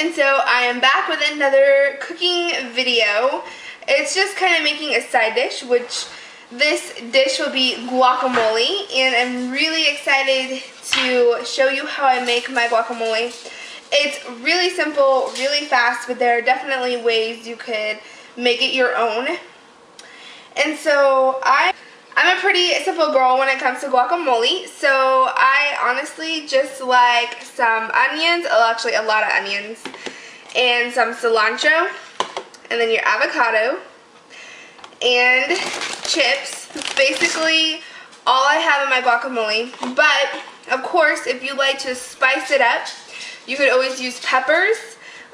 and so I am back with another cooking video. It's just kind of making a side dish, which this dish will be guacamole, and I'm really excited to show you how I make my guacamole. It's really simple, really fast, but there are definitely ways you could make it your own. And so I'm a pretty simple girl when it comes to guacamole, so I honestly just like some onions, actually a lot of onions, and some cilantro, and then your avocado, and chips. That's basically all I have in my guacamole, but of course if you like to spice it up, you could always use peppers,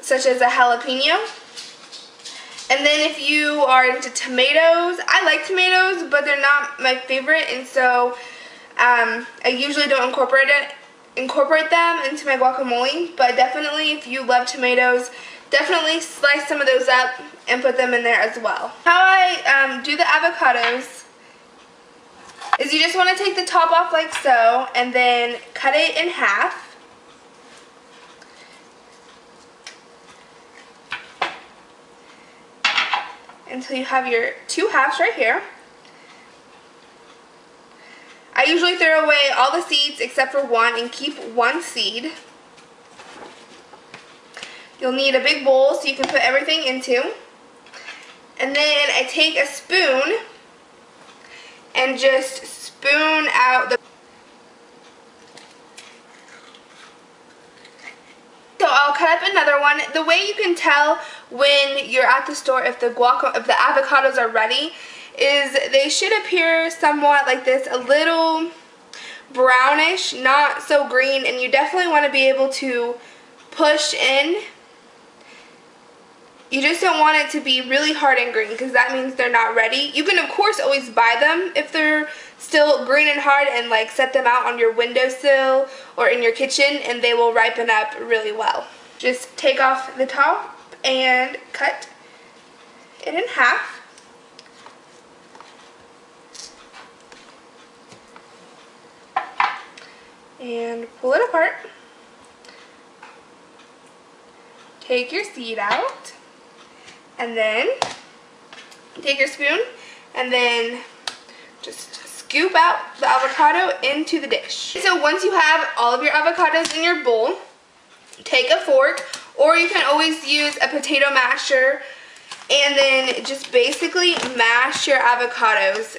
such as a jalapeno. And then if you are into tomatoes, I like tomatoes, but they're not my favorite, and so I usually don't incorporate them into my guacamole. But definitely, if you love tomatoes, definitely slice some of those up and put them in there as well. How I do the avocados is you just want to take the top off like so, and then cut it in half. Until you have your two halves right here. I usually throw away all the seeds except for one and keep one seed. You'll need a big bowl so you can put everything into. And then I take a spoon and just spoon out the... So I'll cut up another one. The way you can tell when you're at the store if the avocados are ready is they should appear somewhat like this, a little brownish, not so green, and you definitely want to be able to push in. You just don't want it to be really hard and green because that means they're not ready. You can of course always buy them if they're still green and hard and like set them out on your windowsill or in your kitchen and they will ripen up really well. Just take off the top and cut it in half. And pull it apart. Take your seed out. And then take your spoon and then just scoop out the avocado into the dish. So once you have all of your avocados in your bowl, take a fork, or you can always use a potato masher and then just basically mash your avocados.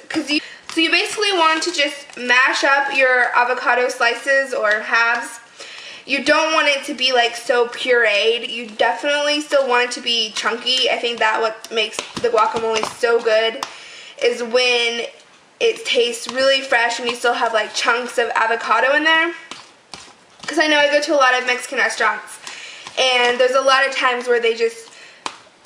So you basically want to just mash up your avocado slices or halves. You don't want it to be like so pureed. You definitely still want it to be chunky. I think that what makes the guacamole so good is when it tastes really fresh and you still have like chunks of avocado in there. Because I know I go to a lot of Mexican restaurants and there's a lot of times where they just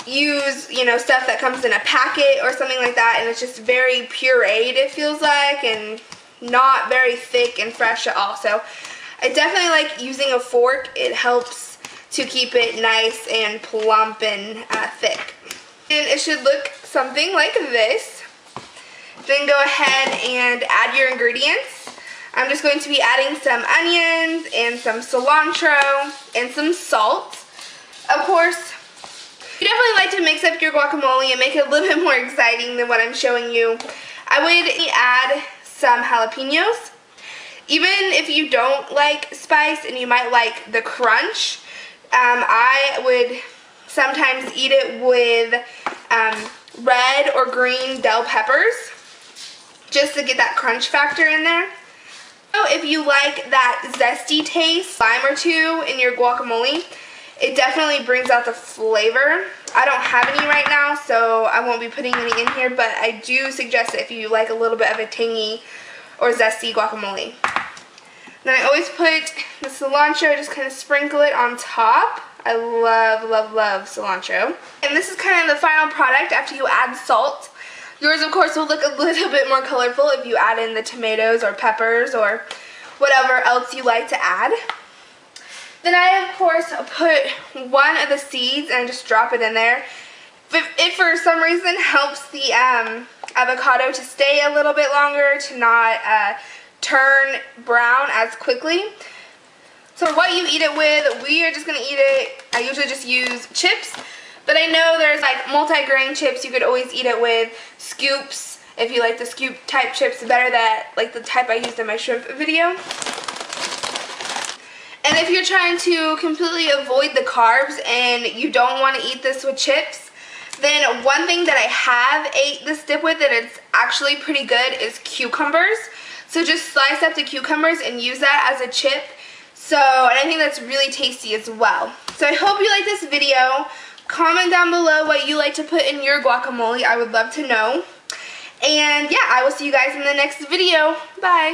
use, you know, stuff that comes in a packet or something like that, and it's just very pureed, it feels like, and not very thick and fresh at all. So I definitely like using a fork. It helps to keep it nice and plump and thick. And it should look something like this. Then go ahead and add your ingredients. I'm just going to be adding some onions and some cilantro and some salt. Of course, you definitely like to mix up your guacamole and make it a little bit more exciting than what I'm showing you. I would add some jalapenos. Even if you don't like spice and you might like the crunch, I would sometimes eat it with red or green bell peppers just to get that crunch factor in there. So if you like that zesty taste, lime or two in your guacamole, it definitely brings out the flavor. I don't have any right now, so I won't be putting any in here, but I do suggest it if you like a little bit of a tangy or zesty guacamole. Then I always put the cilantro, just kind of sprinkle it on top. I love, love, love cilantro. And this is kind of the final product after you add salt. Yours, of course, will look a little bit more colorful if you add in the tomatoes or peppers or whatever else you like to add. Then I, of course, put one of the seeds and just drop it in there. It for some reason helps the avocado to stay a little bit longer, to not turn brown as quickly. So what you eat it with, we are just going to eat it. I usually just use chips, but I know there's like multi-grain chips you could always eat it with. Scoops, if you like the scoop type chips better, that like the type I used in my shrimp video. And if you're trying to completely avoid the carbs and you don't want to eat this with chips, then one thing that I have ate this dip with that it's actually pretty good is cucumbers. So just slice up the cucumbers and use that as a chip. So, and I think that's really tasty as well. So I hope you like this video. Comment down below what you like to put in your guacamole. I would love to know. And yeah, I will see you guys in the next video. Bye.